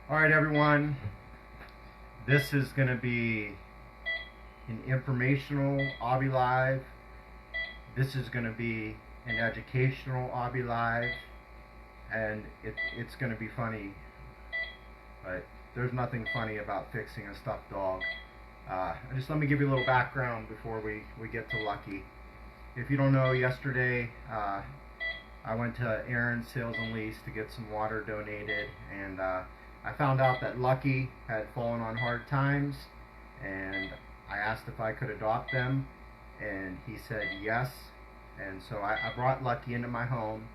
Alright everyone, this is going to be an informational Obby Live. This is going to be an educational Obby Live. And it's going to be funny, but there's nothing funny about fixing a stuffed dog. Just let me give you a little background before we get to Lucky. If you don't know, yesterday I went to Aaron's Sales and Lease to get some water donated, and I found out that Lucky had fallen on hard times, and I asked if I could adopt them, and he said yes. And so I brought Lucky into my home.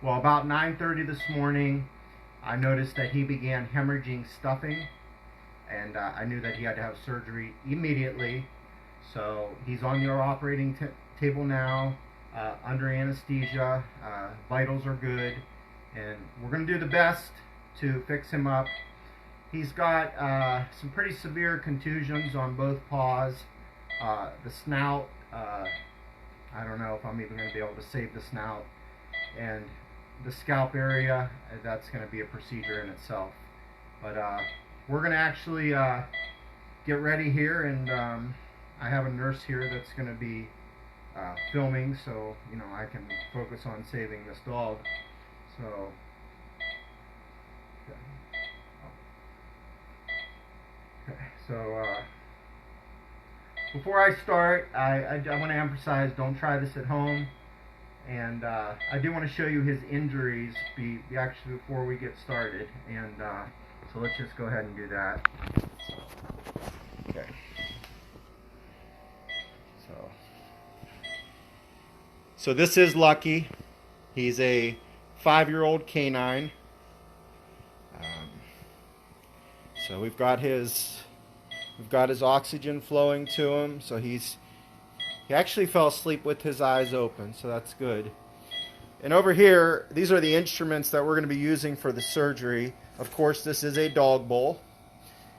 Well, about 9:30 this morning, I noticed that he began hemorrhaging stuffing, and I knew that he had to have surgery immediately. So he's on the operating table now, under anesthesia. Vitals are good, and we're going to do the best to fix him up. He's got some pretty severe contusions on both paws. The snout, I don't know if I'm even going to be able to save the snout. And the scalp area, that's going to be a procedure in itself. But we're going to actually get ready here, and I have a nurse here that's going to be filming, so I can focus on saving this dog. So before I start, I want to emphasize, don't try this at home. And I do want to show you his injuries actually before we get started. And so let's just go ahead and do that. Okay. So this is Lucky. He's a 5-year-old canine. So we've got his oxygen flowing to him. So he actually fell asleep with his eyes open, so that's good. And over here, these are the instruments that we're going to be using for the surgery. Of course, this is a dog bowl.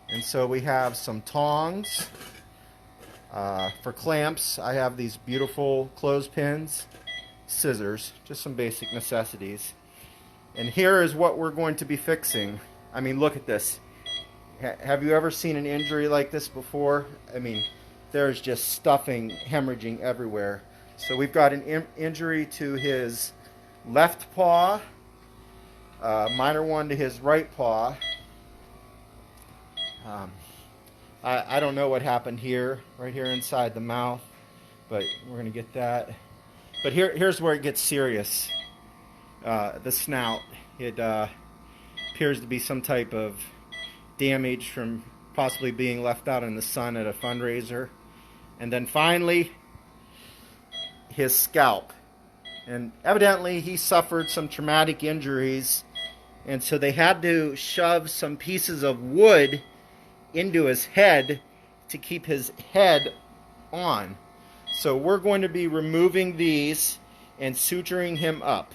And so we have some tongs. For clamps, I have these beautiful clothespins, scissors, just some basic necessities. And here is what we're going to be fixing. I mean, look at this. Have you ever seen an injury like this before? I mean, there's just stuffing, hemorrhaging everywhere. So we've got an injury to his left paw, minor one to his right paw. I don't know what happened here, right here inside the mouth, but we're going to get that. But here's where it gets serious. The snout. It appears to be some type of damage from possibly being left out in the sun at a fundraiser. And then finally, his scalp. And evidently he suffered some traumatic injuries, and so they had to shove some pieces of wood into his head to keep his head on. So we're going to be removing these and suturing him up.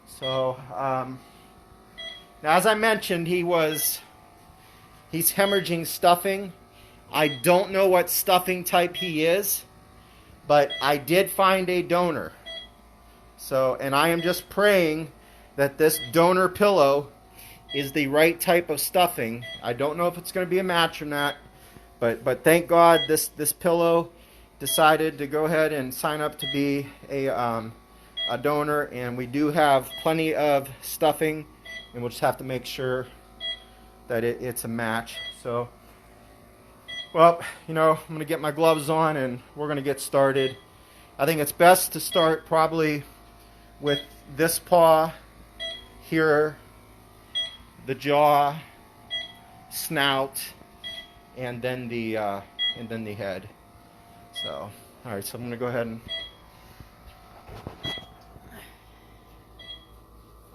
So now, as I mentioned, he's hemorrhaging stuffing. I don't know what stuffing type he is, but I did find a donor. So, and I am just praying that this donor pillow is the right type of stuffing. I don't know if it's going to be a match or not, but thank God this pillow decided to go ahead and sign up to be a donor, and we do have plenty of stuffing, and we'll just have to make sure that it's a match. So, well, I'm going to get my gloves on and we're going to get started. I think it's best to start probably with this paw here, the jaw, snout, and then the head. So, all right. So I'm going to go ahead and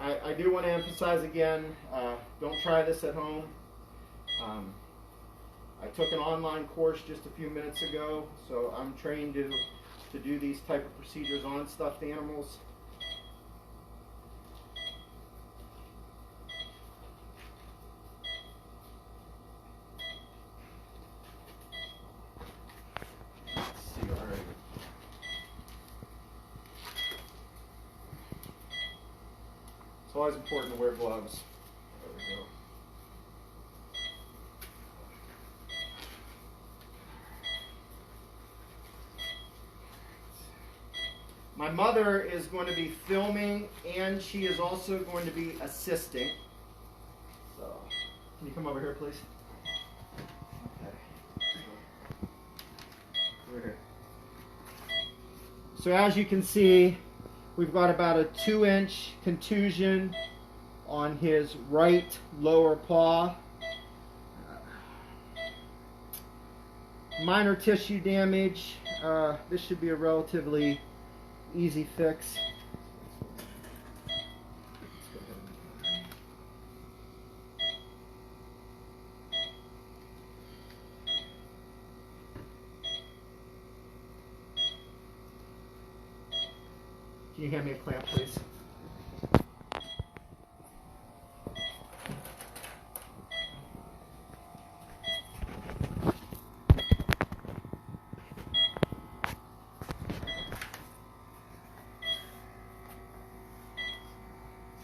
I do want to emphasize again, don't try this at home. I took an online course just a few minutes ago, so I'm trained to do these type of procedures on stuffed animals. Let's see, all right. It's always important to wear gloves. There we go. mother is going to be filming, and she is also going to be assisting. So, can you come over here, please? Okay. Over here. So as you can see, we've got about a 2-inch contusion on his right lower paw. Minor tissue damage. This should be a relatively easy fix. Can you hand me a clamp, please?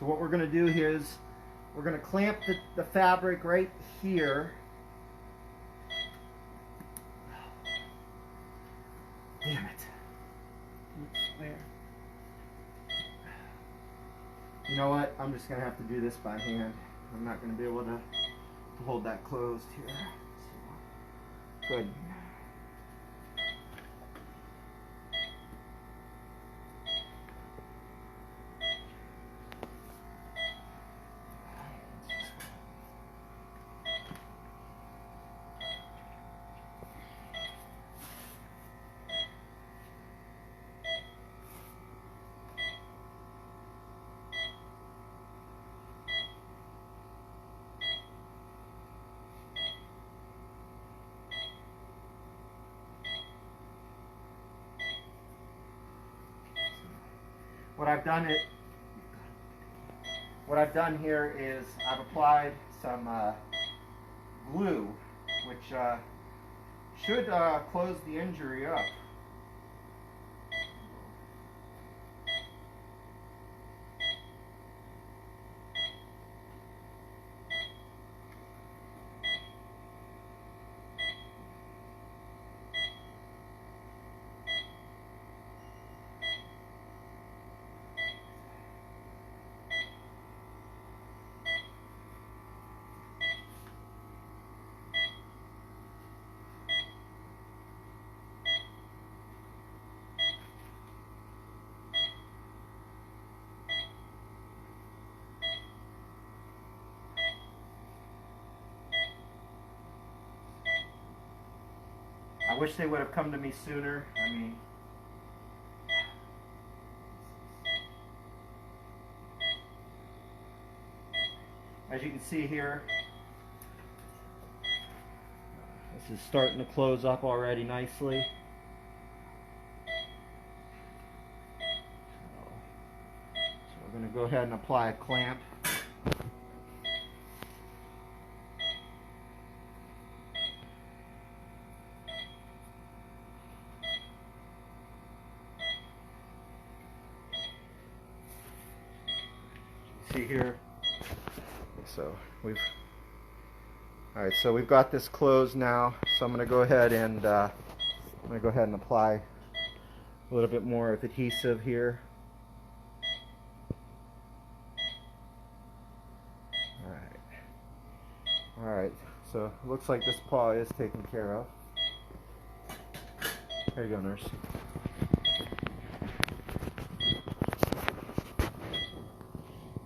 So what we're going to do here is we're going to clamp the fabric right here. Damn it. Where? You know what? I'm just going to have to do this by hand. I'm not going to be able to hold that closed here. So, good. What I've done here is I've applied some glue, which should close the injury up. I wish they would have come to me sooner. I mean, as you can see here, this is starting to close up already nicely. So we're going to go ahead and apply a clamp. See here. So we've got this closed now. So I'm going to go ahead and apply a little bit more of adhesive here. All right. So it looks like this paw is taken care of. Here you go, nurse.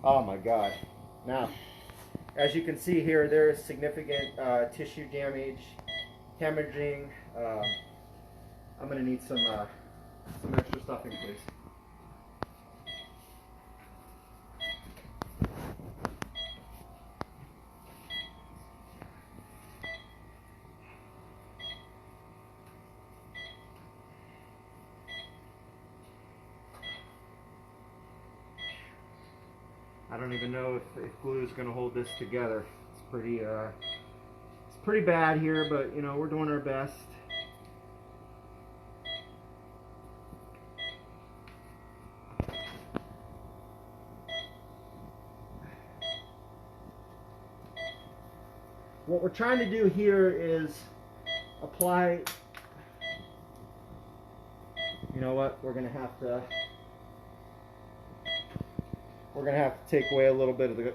Oh my God. Now, as you can see here, there is significant tissue damage, hemorrhaging. I'm going to need some extra stuffing, please. I don't even know if glue is going to hold this together. It's pretty bad here, but you know, we're doing our best. What we're trying to do here is apply, you know what, we're going to have to going to have to take away a little bit of the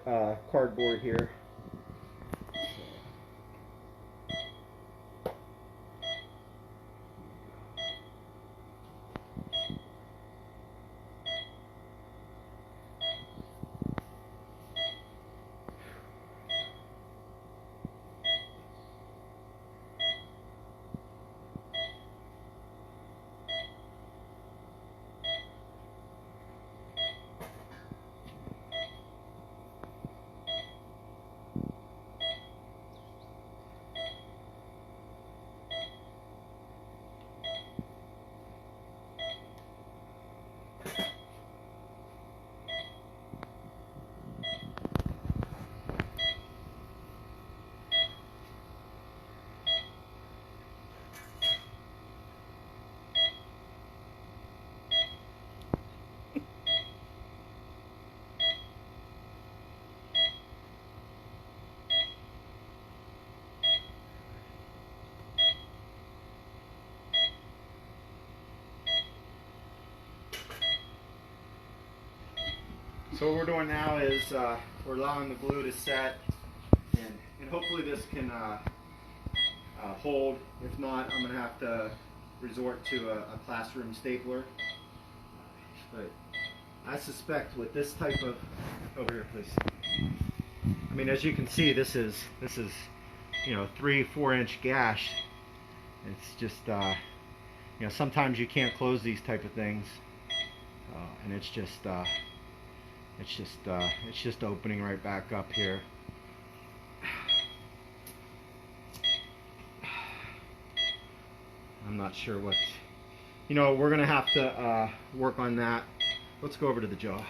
cardboard here. So what we're doing now is we're allowing the glue to set, and hopefully this can hold. If not, I'm going to have to resort to a classroom stapler. But I suspect with this type of, over here please. I mean, as you can see, this is 3-4 inch gash. It's just sometimes you can't close these type of things, and it's just opening right back up here. I'm not sure what, we're gonna have to work on that. Let's go over to the jaw.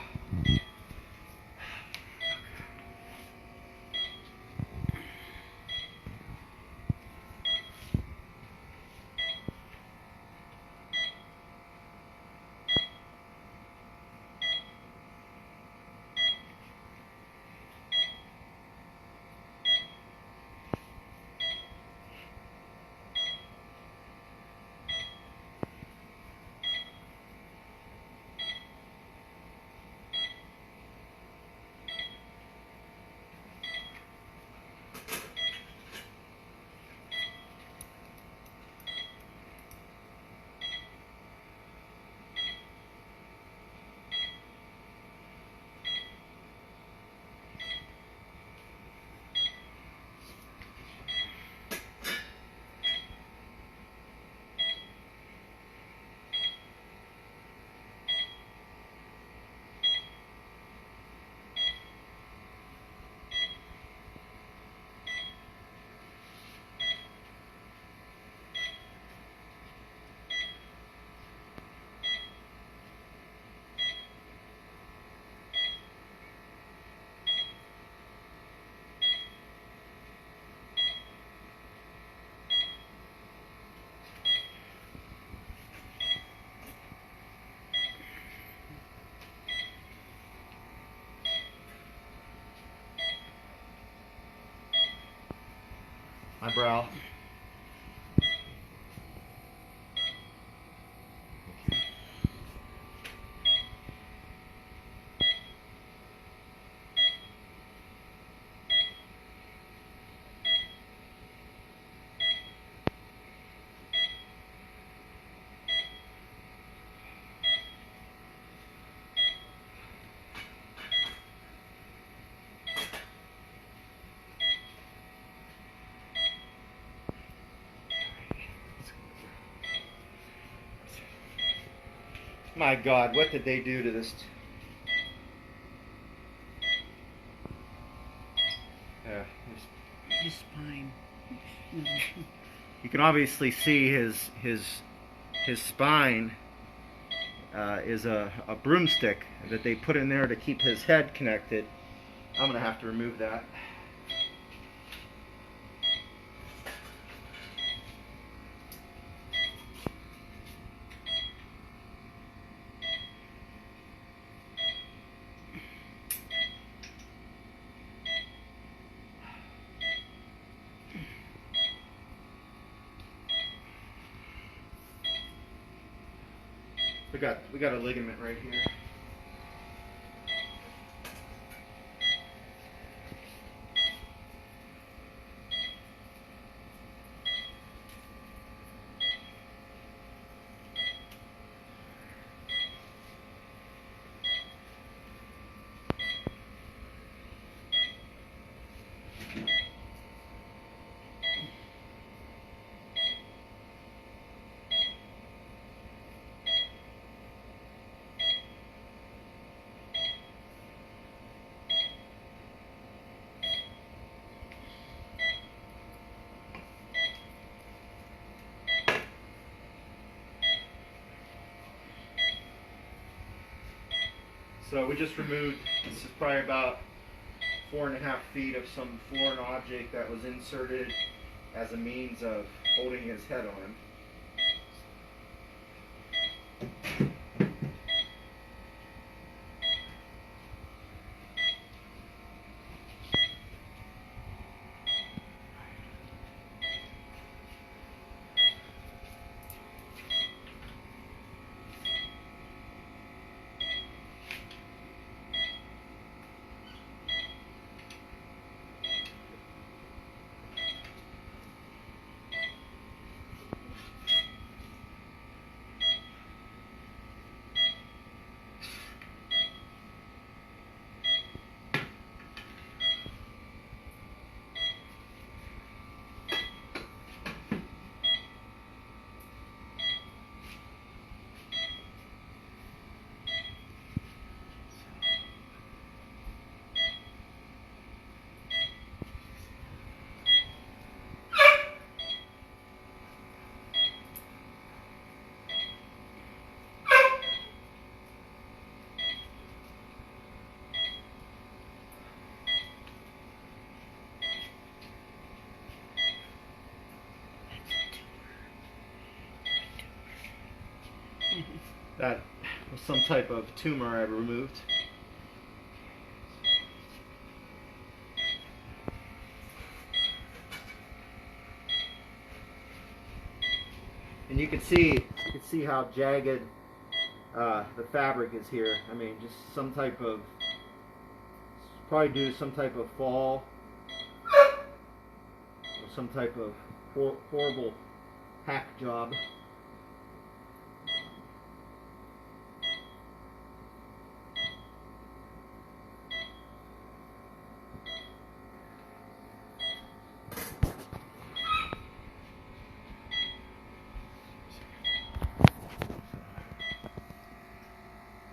My brow. My God, what did they do to this? Yeah, His spine. you can obviously see his spine is a broomstick that they put in there to keep his head connected. I'm gonna have to remove that. We got a ligament right here. So we just removed, this is probably about 4.5 feet of some foreign object that was inserted as a means of holding his head on. That was some type of tumor I removed. And you can see how jagged the fabric is here. I mean, just some type of, probably due to some type of fall or some type of horrible hack job.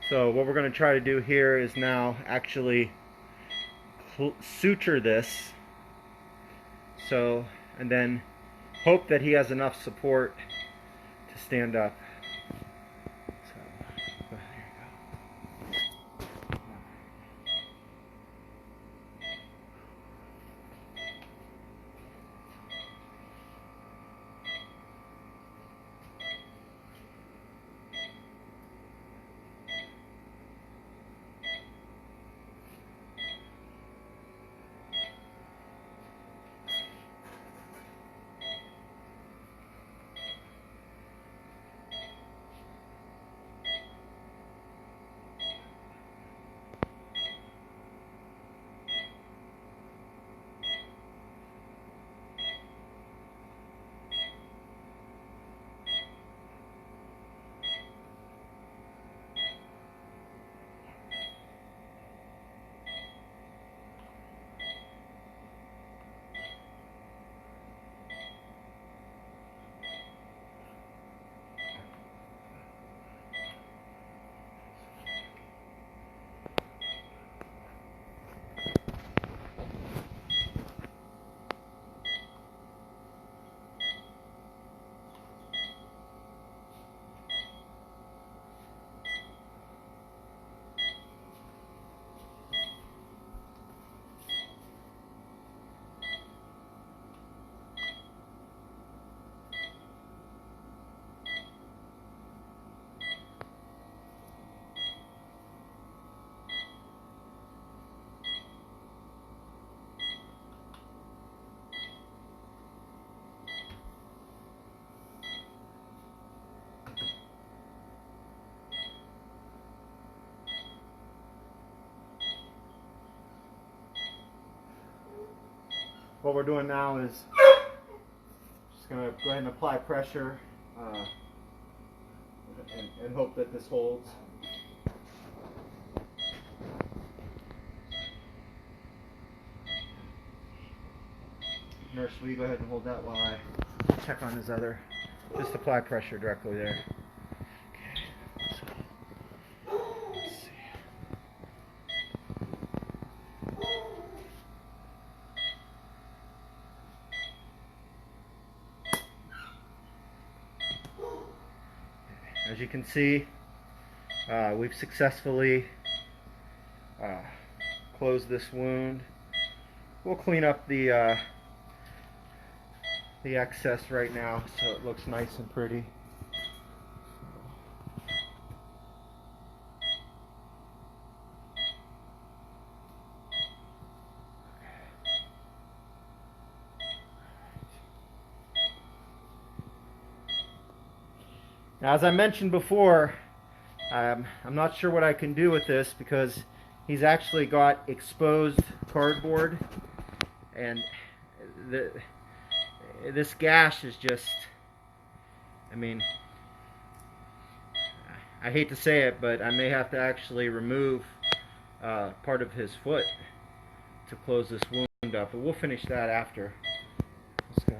So what we're going to try to do here is now actually suture this, so, and then hope that he has enough support to stand up. So, there you go. What we're doing now is just going to go ahead and apply pressure and hope that this holds. Nurse, will you go ahead and hold that while I check on his other? Just apply pressure directly there. Okay, so let's see. As you can see, we've successfully close this wound. We'll clean up the excess right now so it looks nice and pretty. Now, as I mentioned before, I'm not sure what I can do with this because he's actually got exposed cardboard, and this gash is just, I mean, I hate to say it, but I may have to actually remove part of his foot to close this wound up, but we'll finish that after. Let's go.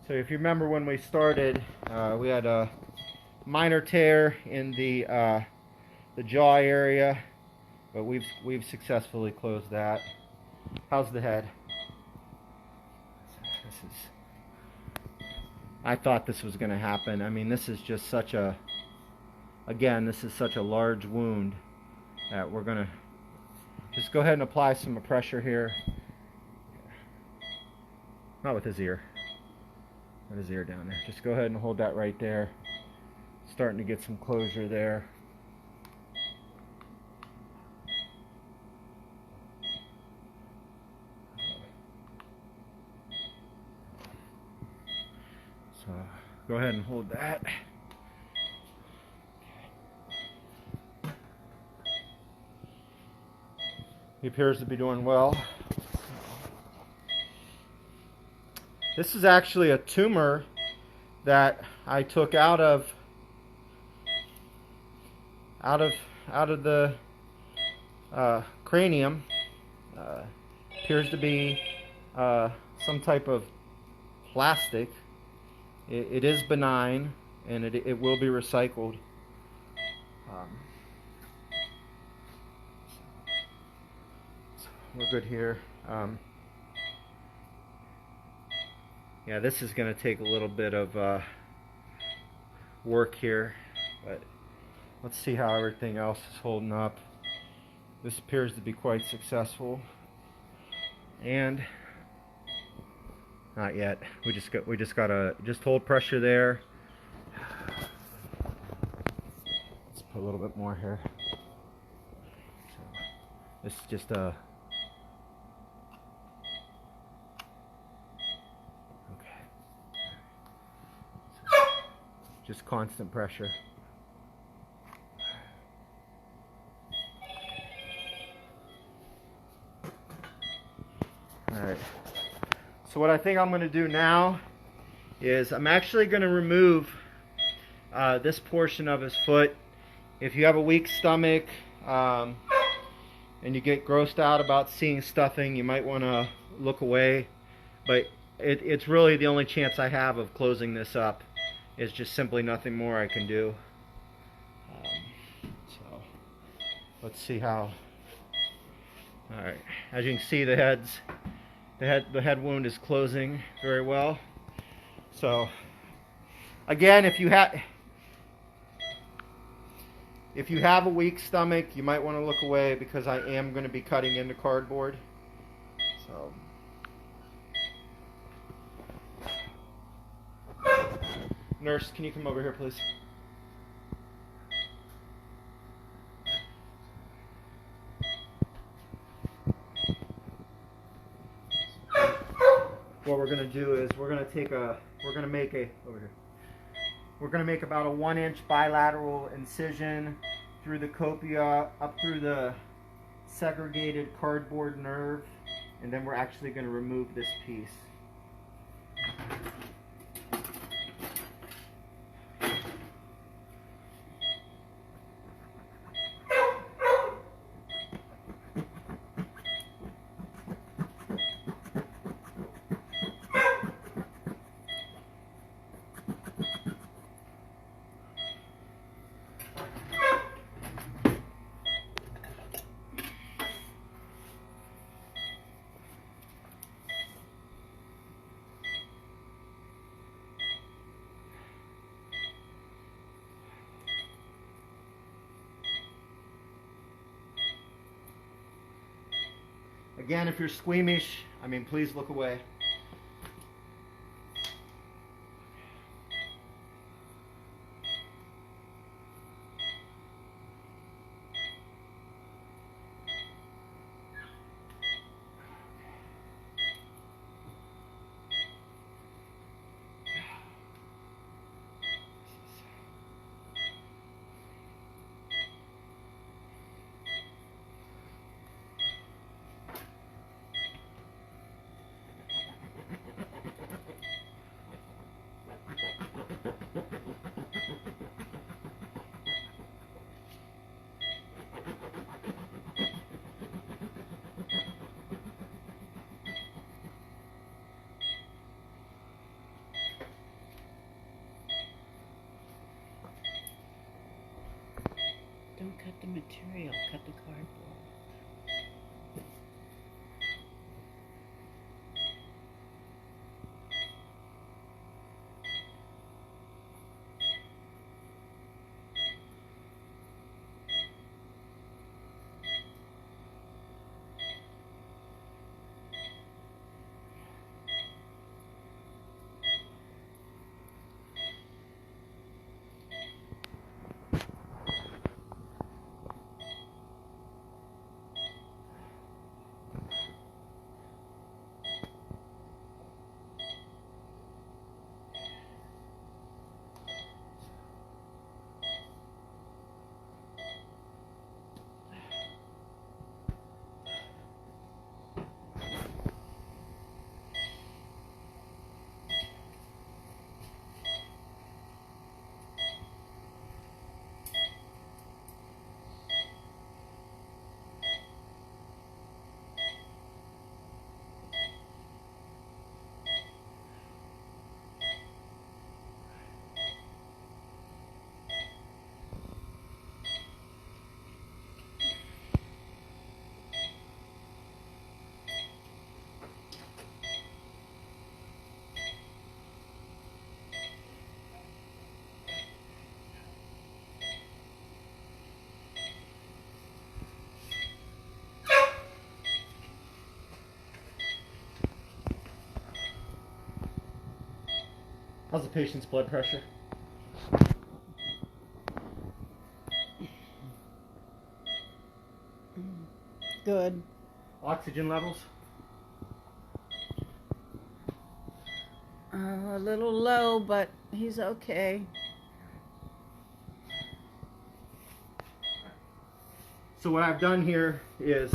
So if you remember when we started, we had a minor tear in the jaw area, but we've successfully closed that. How's the head? I thought this was going to happen. I mean, this is just such a, again, this is such a large wound that we're going to just go ahead and apply some pressure here. Not with his ear. Not his ear down there. Just go ahead and hold that right there. Starting to get some closure there. So go ahead and hold that. He appears to be doing well. This is actually a tumor that I took out of the cranium. Appears to be some type of plastic. It is benign, and it will be recycled. So we're good here. Yeah, this is going to take a little bit of work here, but let's see how everything else is holding up. This appears to be quite successful, and not yet. We just gotta hold pressure there. Let's put a little bit more here. So this is just a. Just constant pressure. Alright. So what I think I'm going to do now is I'm actually going to remove this portion of his foot. If you have a weak stomach and you get grossed out about seeing stuffing, you might want to look away. But it's really the only chance I have of closing this up. It's just simply nothing more I can do. So let's see how. All right, as you can see, the head wound is closing very well. So again, if you have a weak stomach, you might want to look away because I am going to be cutting into cardboard. So. Nurse, can you come over here, please? What we're going to do is we're going to make about a 1-inch bilateral incision through the copia, up through the segregated cardboard nerve, and then we're actually going to remove this piece. Again, if you're squeamish, I mean, please look away. Don't cut the material, cut the cardboard. How's the patient's blood pressure? Good. Oxygen levels? A little low, but he's okay. So what I've done here is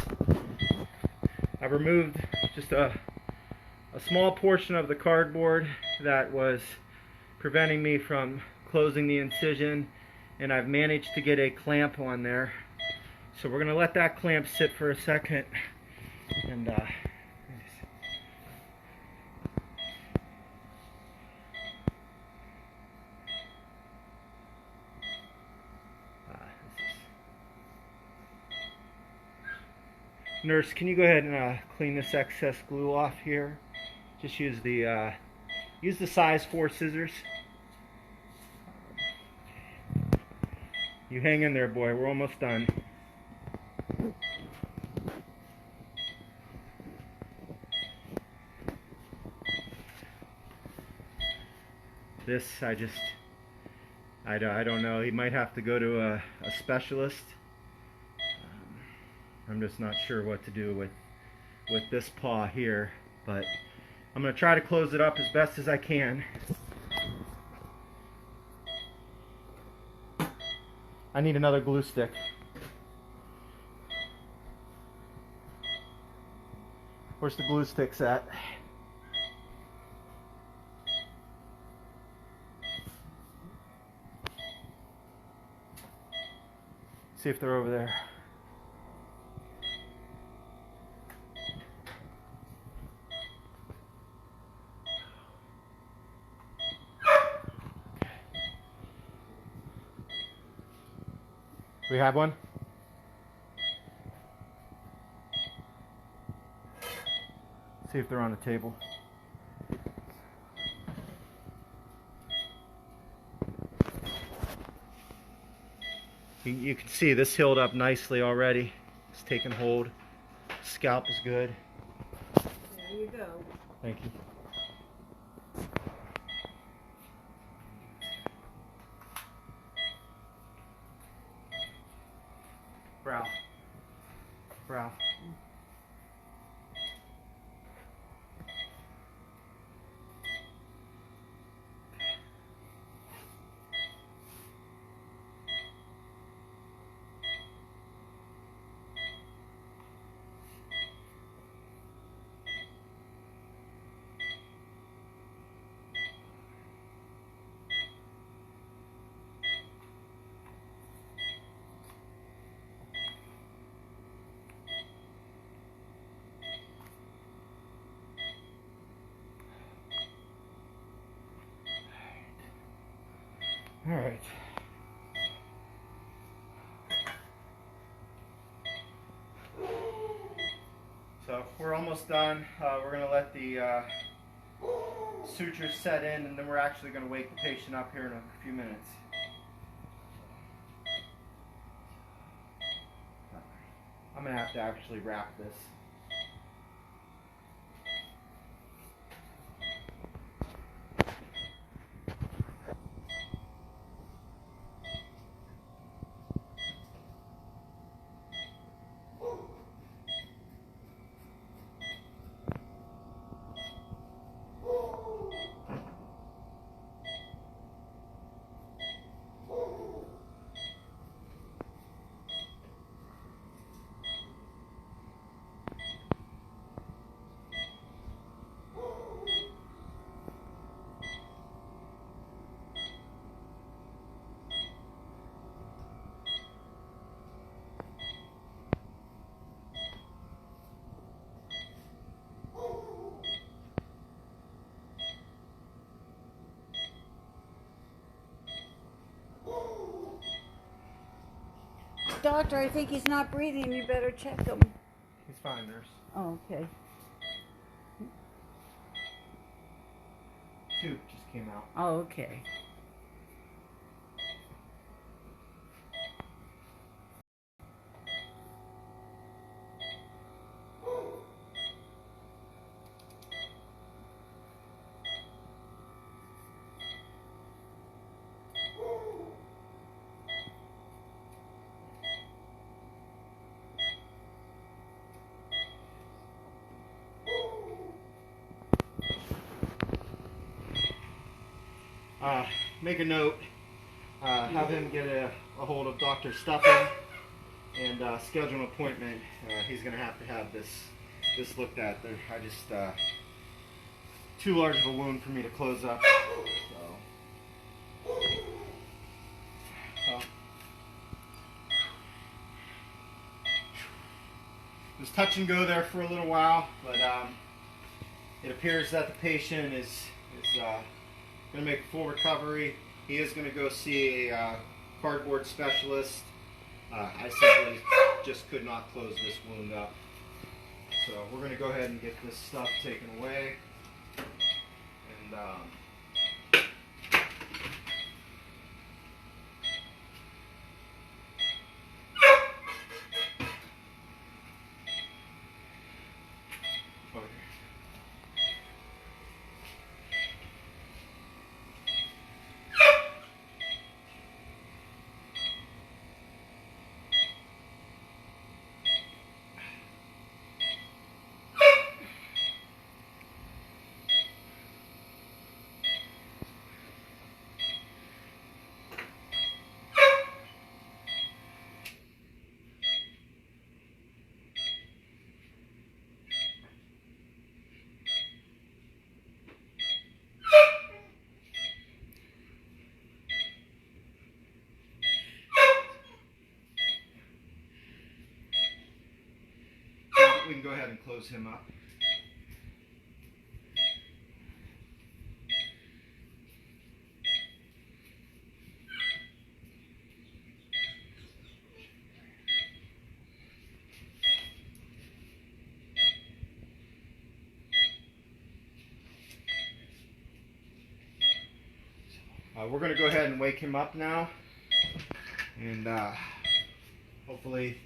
I've removed just a small portion of the cardboard that was preventing me from closing the incision, and I've managed to get a clamp on there. So we're going to let that clamp sit for a second, and Nurse, can you go ahead and clean this excess glue off here? Just use the size 4 scissors. You hang in there, boy. We're almost done. This, I don't know. He might have to go to a specialist. I'm just not sure what to do with this paw here, but I'm going to try to close it up as best as I can. I need another glue stick. Where's the glue sticks at? See if they're over there. We have one? See if they're on the table. You can see this healed up nicely already. It's taken hold. Scalp is good. There you go. Thank you. Brow. Brow. All right. So we're almost done. We're going to let the sutures set in, and then we're actually going to wake the patient up here in a few minutes. I'm going to have to actually wrap this. Doctor, I think he's not breathing. You better check him. He's fine, nurse. Oh, okay. Tube just came out. Oh, okay. Make a note, have him get a hold of Dr. Stuffing and schedule an appointment. He's going to have this looked at. I just, too large of a wound for me to close up. So. It was touch and go there for a little while, but it appears that the patient is going to make a full recovery. He is going to go see a cardboard specialist. I simply just could not close this wound up. So we're going to go ahead and get this stuff taken away. And we can go ahead and close him up. We're going to go ahead and wake him up now, and hopefully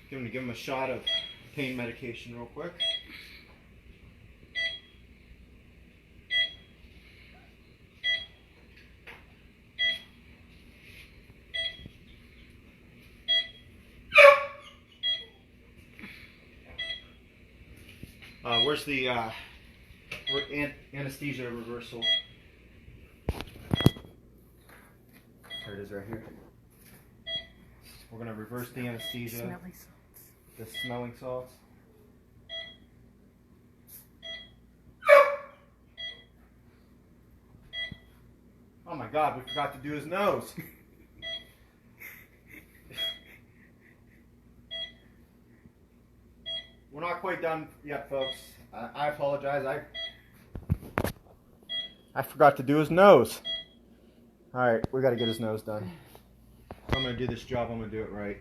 give him a shot of pain medication real quick. Where's the anesthesia reversal? There it is right here. We're going to reverse the anesthesia. Smelly salts. The smelling salts. Oh my God, we forgot to do his nose. We're not quite done yet, folks. I apologize. I forgot to do his nose. All right, we got to get his nose done. If I'm going to do this job, I'm going to do it right.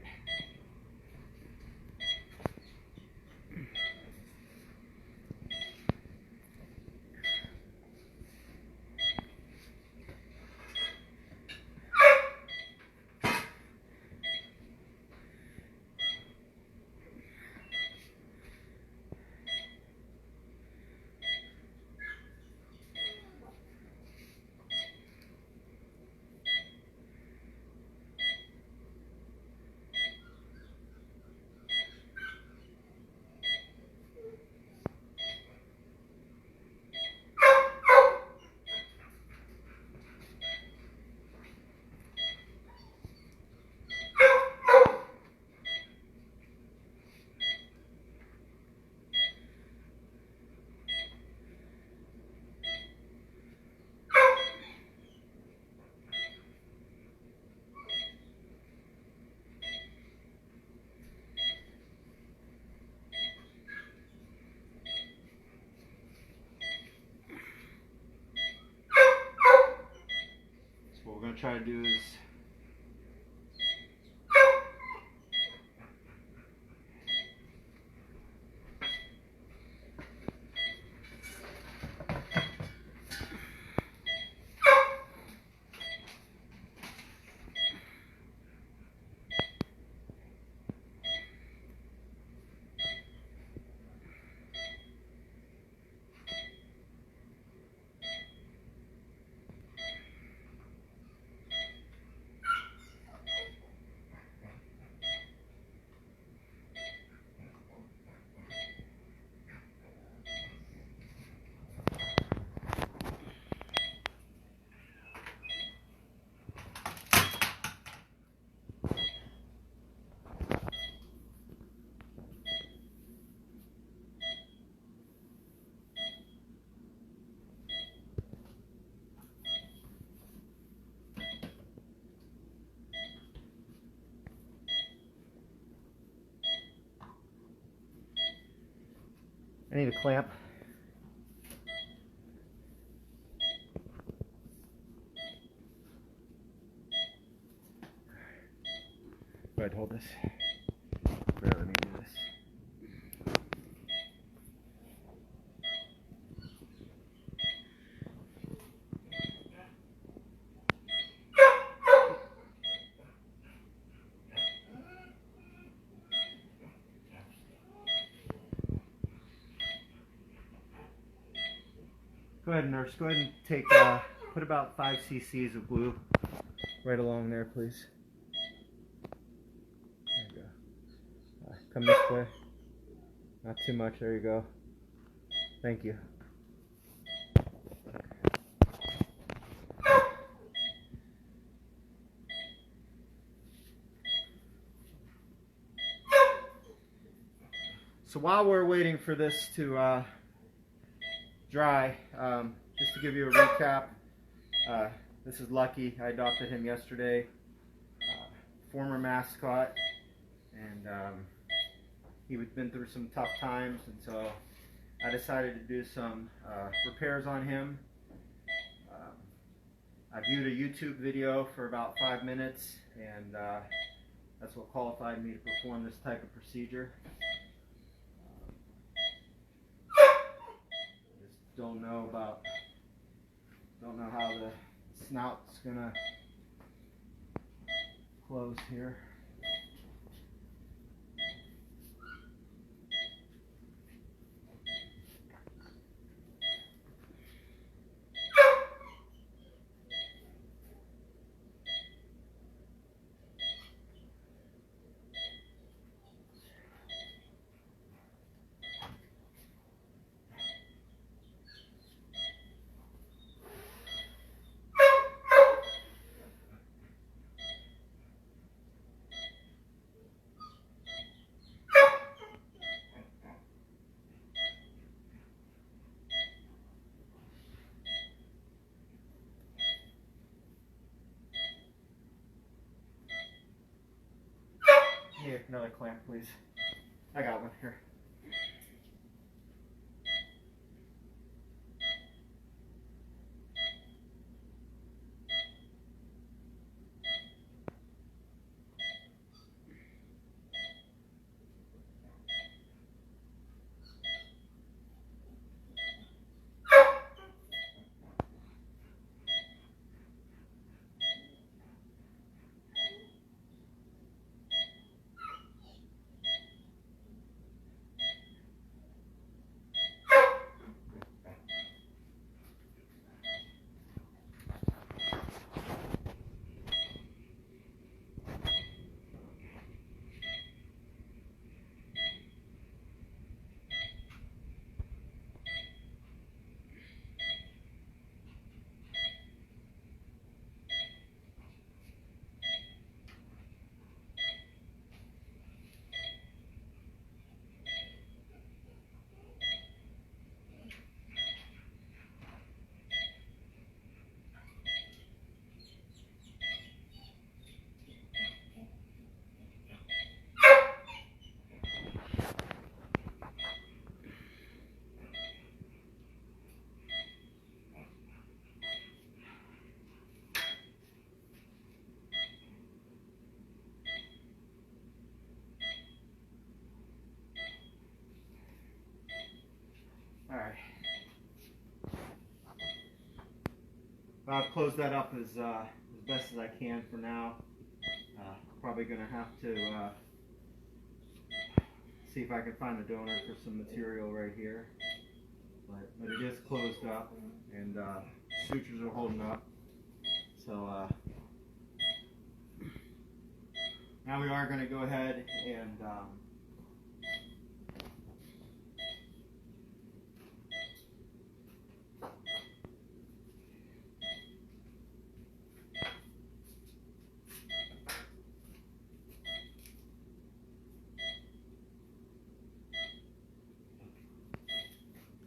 What we're going to try to do is I need a clamp. Go ahead, hold this. Bear with me do this. Go ahead, nurse. Go ahead and take, put about 5 cc's of glue right along there, please. There you go. Come this way. Not too much. There you go. Thank you. So while we're waiting for this to dry, just to give you a recap, this is Lucky. I adopted him yesterday. Former mascot, and he'd been through some tough times, and so I decided to do some repairs on him. I viewed a YouTube video for about 5 minutes, and that's what qualified me to perform this type of procedure. Just don't know how the snout's gonna close here. Here, another clamp, please. I got one here. Alright. I've closed that up as best as I can for now. Probably going to have to see if I can find a donor for some material right here. But it is closed up, and sutures are holding up. So now we are going to go ahead and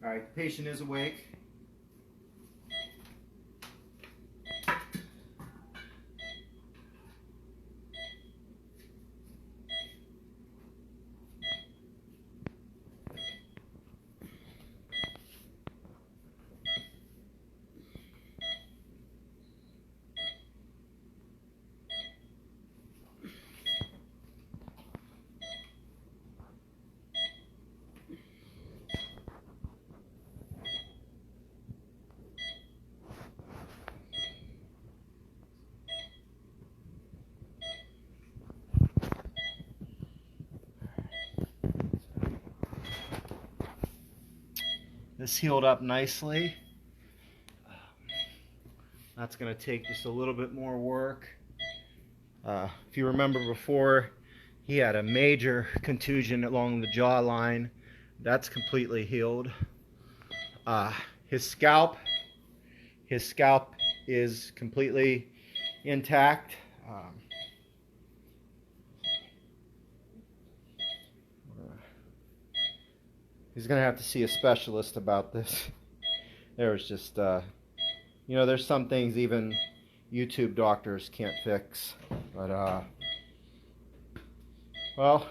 all right, the patient is awake. This healed up nicely. That's going to take just a little bit more work. If you remember before, he had a major contusion along the jawline. That's completely healed. His scalp is completely intact. He's going to have to see a specialist about this. There was just, you know, there's some things even YouTube doctors can't fix. But, well,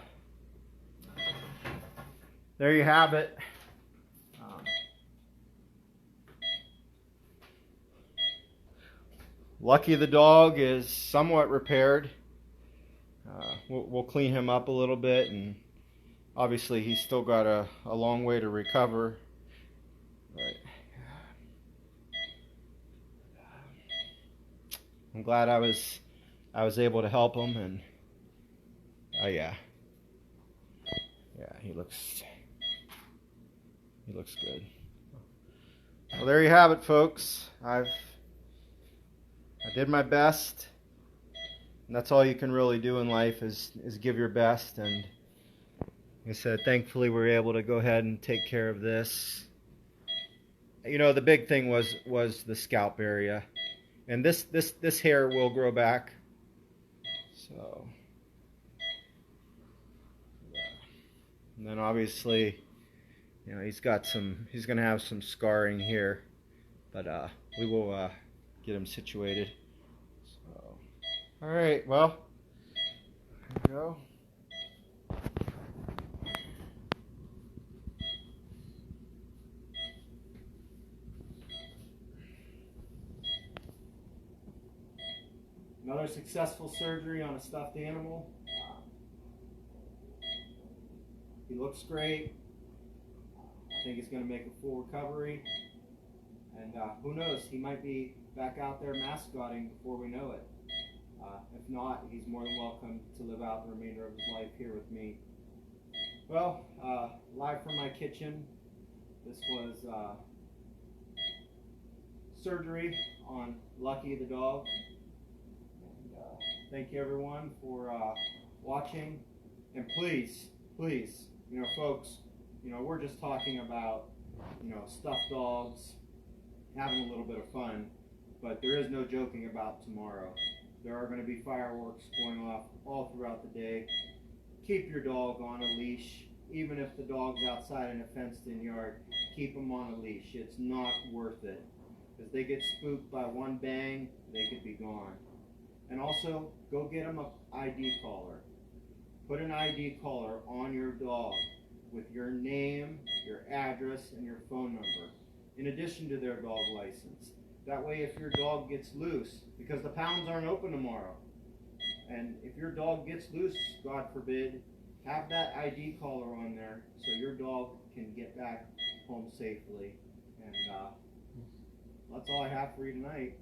there you have it. Lucky the dog is somewhat repaired. We'll clean him up a little bit, and obviously he's still got a long way to recover. But I'm glad I was able to help him, and yeah, he looks good. Well, there you have it, folks. I did my best, and that's all you can really do in life is give your best. And like I said, thankfully we were able to go ahead and take care of this. You know, the big thing was the scalp area, and this hair will grow back. So, and then obviously, you know, he's going to have some scarring here, but we will get him situated. So, all right, well, there we go. Another successful surgery on a stuffed animal. He looks great. I think he's going to make a full recovery. And who knows, he might be back out there mascotting before we know it. If not, he's more than welcome to live out the remainder of his life here with me. Well, live from my kitchen, this was surgery on Lucky the dog. And thank you everyone for watching. And please, folks, we're just talking about, stuffed dogs, having a little bit of fun, but there is no joking about tomorrow. There are going to be fireworks going off all throughout the day. Keep your dog on a leash. Even if the dog's outside in a fenced-in yard, keep them on a leash. It's not worth it. Because they get spooked by one bang, they could be gone. And also, go get them an ID collar. Put an ID collar on your dog with your name, your address, and your phone number, in addition to their dog license. That way, if your dog gets loose, because the pounds aren't open tomorrow, and if your dog gets loose, God forbid, have that ID collar on there so your dog can get back home safely. And that's all I have for you tonight.